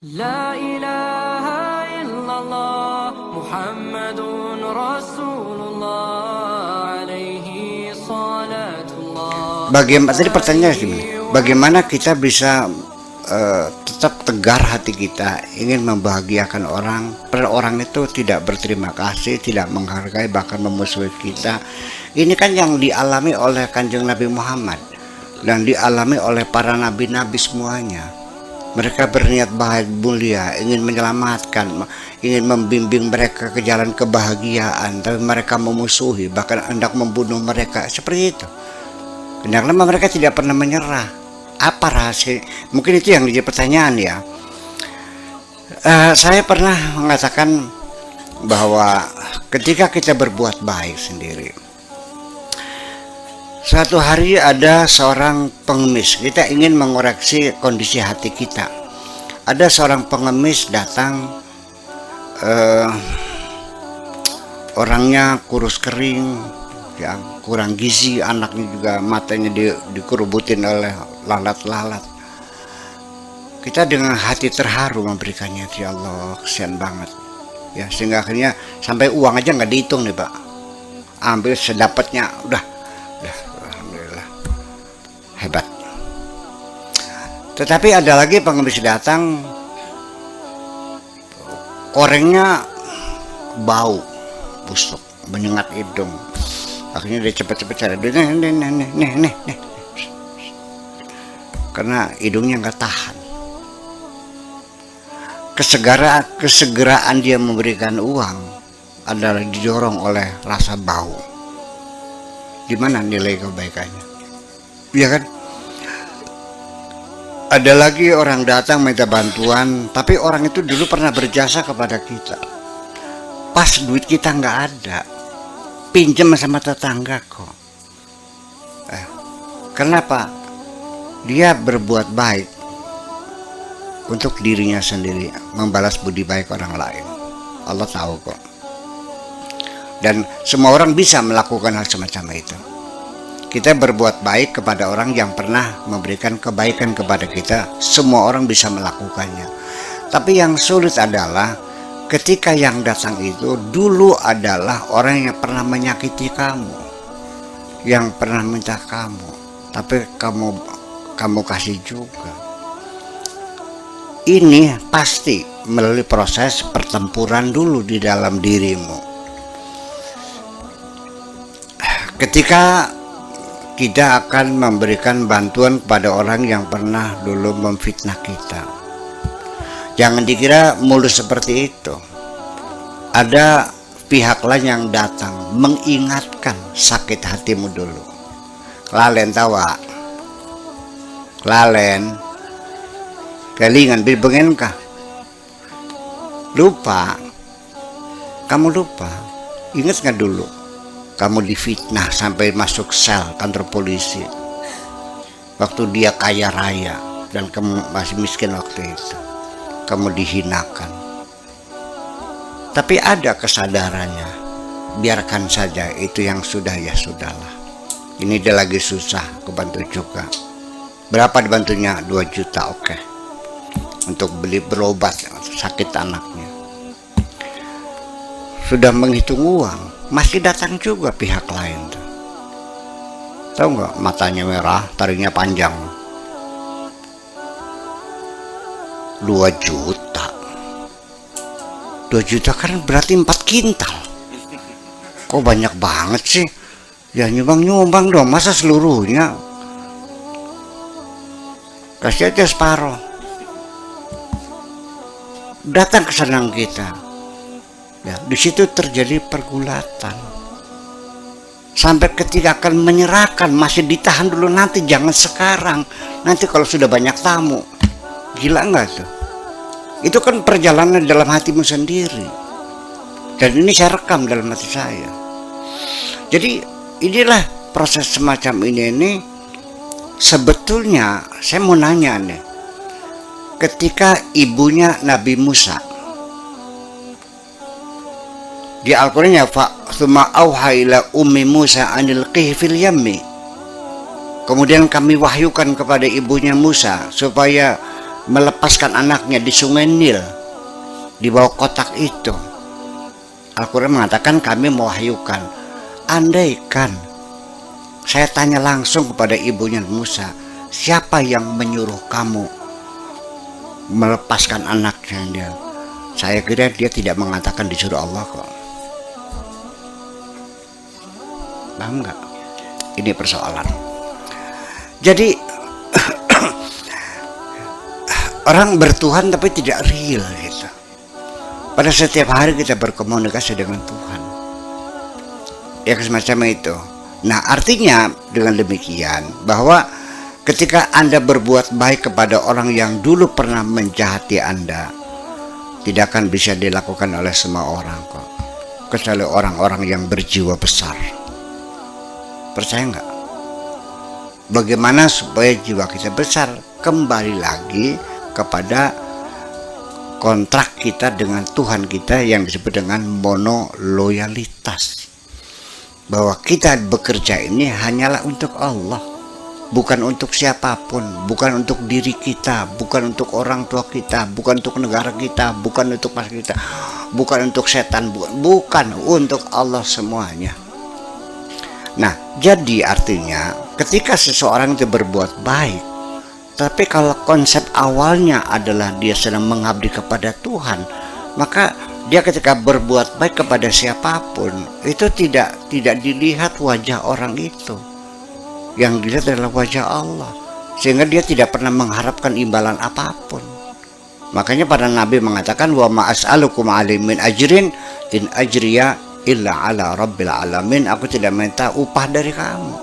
لا إله إلا الله محمد رسول الله عليه صلاة الله. Bagaimana tadi pertanyaannya gimana? Bagaimana kita bisa tetap tegar hati kita ingin membahagiakan orang, padahal orang itu tidak berterima kasih, tidak menghargai, bahkan memusuhi kita. Ini kan yang dialami oleh Kanjeng Nabi Muhammad dan dialami oleh para nabi-nabi semuanya. Mereka berniat baik mulia, ingin menyelamatkan, ingin membimbing mereka ke jalan kebahagiaan, tapi mereka memusuhi, bahkan hendak membunuh mereka. Seperti itu. Karena mereka tidak pernah menyerah. Apa rahasia? Mungkin itu yang jadi pertanyaan ya. Saya pernah mengatakan bahwa ketika kita berbuat baik sendiri, suatu hari ada seorang pengemis, kita ingin mengoreksi kondisi hati kita. Ada seorang pengemis datang, orangnya kurus kering, ya, kurang gizi, anaknya juga matanya dikerubutin oleh lalat-lalat. Kita dengan hati terharu memberikannya, ya Allah, kesian banget. Ya, sehingga akhirnya sampai uang aja nggak dihitung nih Pak, ambil sedapatnya, udah, alhamdulillah, hebat. Tetapi ada lagi pengemis datang, orangnya bau busuk, menyengat hidung. Akhirnya dia cepat-cepat cari, nih, karena hidungnya nggak tahan. Kesegeraan dia memberikan uang adalah didorong oleh rasa bau. Di mana nilai kebaikannya? Iya kan? Ada lagi orang datang minta bantuan, tapi orang itu dulu pernah berjasa kepada kita. Pas duit kita nggak ada, pinjam sama tetangga kok. Kenapa? Dia berbuat baik untuk dirinya sendiri, membalas budi baik orang lain. Allah tahu kok. Dan semua orang bisa melakukan hal semacam itu. Kita berbuat baik kepada orang yang pernah memberikan kebaikan kepada kita, semua orang bisa melakukannya. Tapi yang sulit adalah ketika yang datang itu dulu adalah orang yang pernah menyakiti kamu, yang pernah minta kamu, tapi kamu kasih juga. Ini pasti melalui proses pertempuran dulu di dalam dirimu. Ketika kita akan memberikan bantuan kepada orang yang pernah dulu memfitnah kita, jangan dikira mulus seperti itu. Ada pihak lain yang datang mengingatkan sakit hatimu dulu. Kelalen tawa, kelalen kelingan bilbengen kah? Lupa, kamu lupa. Ingat nggak dulu kamu difitnah sampai masuk sel kantor polisi waktu dia kaya raya dan kamu masih miskin waktu itu, kamu dihinakan. Tapi ada kesadarannya, biarkan saja, itu yang sudah ya sudahlah. Ini dia lagi susah, kebantu juga. Berapa dibantunya? 2 juta, oke, untuk beli berobat sakit anaknya. Sudah menghitung uang, masih datang juga pihak lain tuh. Tahu nggak, matanya merah, taringnya panjang. 2 juta. 2 juta kan berarti 4 kintal. Kok banyak banget sih? Ya nyumbang dong, masa seluruhnya? Kasih aja separuh. Datang kesenang kita. Ya, di situ terjadi pergulatan. Sampai ketika akan menyerahkan, masih ditahan dulu, nanti jangan sekarang. Nanti kalau sudah banyak tamu. Gila nggak tuh? Itu kan perjalanan dalam hatimu sendiri. Dan ini saya rekam dalam hati saya. Jadi inilah proses semacam ini sebetulnya saya mau nanya nih. Ketika ibunya Nabi Musa di Al-Qur'annya, fa tsumma auha ila ummi Musa anil qihfil yammi, kemudian kami wahyukan kepada ibunya Musa supaya melepaskan anaknya di sungai Nil, di bawah kotak itu. Al-Quran mengatakan kami mewahyukan. Andaikan saya tanya langsung kepada ibunya Musa, siapa yang menyuruh kamu melepaskan anaknya dia? Saya kira dia tidak mengatakan disuruh Allah kok. Paham nggak? Ini persoalan. Jadi orang bertuhan tapi tidak real gitu. Pada setiap hari kita berkomunikasi dengan Tuhan. Ya semacam itu. Nah artinya dengan demikian bahwa ketika Anda berbuat baik kepada orang yang dulu pernah menjahati Anda, tidak akan bisa dilakukan oleh semua orang kok, kecuali orang-orang yang berjiwa besar. Percaya nggak? Bagaimana supaya jiwa kita besar? Kembali lagi kepada kontrak kita dengan Tuhan kita yang disebut dengan monoloyalitas. Bahwa kita bekerja ini hanyalah untuk Allah, bukan untuk siapapun, bukan untuk diri kita, bukan untuk orang tua kita, bukan untuk negara kita, bukan untuk mas kita, bukan untuk setan, bukan untuk Allah semuanya. Nah, jadi artinya ketika seseorang itu berbuat baik, tapi kalau konsep awalnya adalah dia sedang mengabdi kepada Tuhan, maka dia ketika berbuat baik kepada siapapun itu tidak dilihat wajah orang itu, yang dilihat adalah wajah Allah, sehingga dia tidak pernah mengharapkan imbalan apapun. Makanya para nabi mengatakan wa ma as'alukum alaihi min ajrin in ajriya illa ala rabbil alamin. Aku tidak minta upah dari kamu,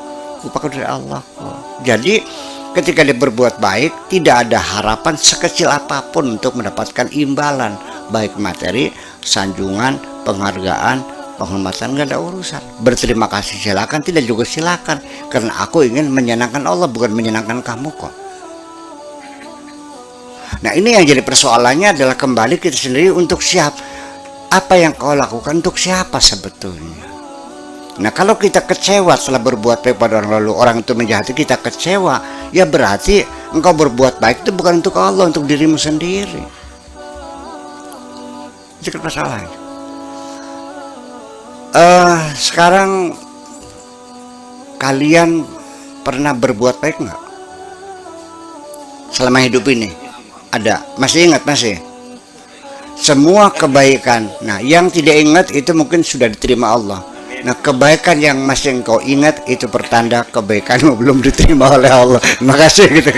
upah dari Allah kok. Jadi ketika dia berbuat baik, tidak ada harapan sekecil apapun untuk mendapatkan imbalan, baik materi, sanjungan, penghargaan, penghormatan, nggak ada urusan. Berterima kasih silakan, tidak juga silakan, karena aku ingin menyenangkan Allah, bukan menyenangkan kamu kok. Nah ini yang jadi persoalannya adalah kembali kita sendiri untuk siapa, apa yang kau lakukan untuk siapa sebetulnya. Nah kalau kita kecewa setelah berbuat baik pada orang lalu, orang itu menjahati kita kecewa, ya berarti engkau berbuat baik itu bukan untuk Allah, untuk dirimu sendiri. Itu masalah. Sekarang kalian pernah berbuat baik nggak selama hidup ini? Ada? Masih ingat? Masih? Semua kebaikan. Nah yang tidak ingat itu mungkin sudah diterima Allah. Nah kebaikan yang masih engkau ingat itu pertanda kebaikanmu belum diterima oleh Allah. Terima kasih gitu.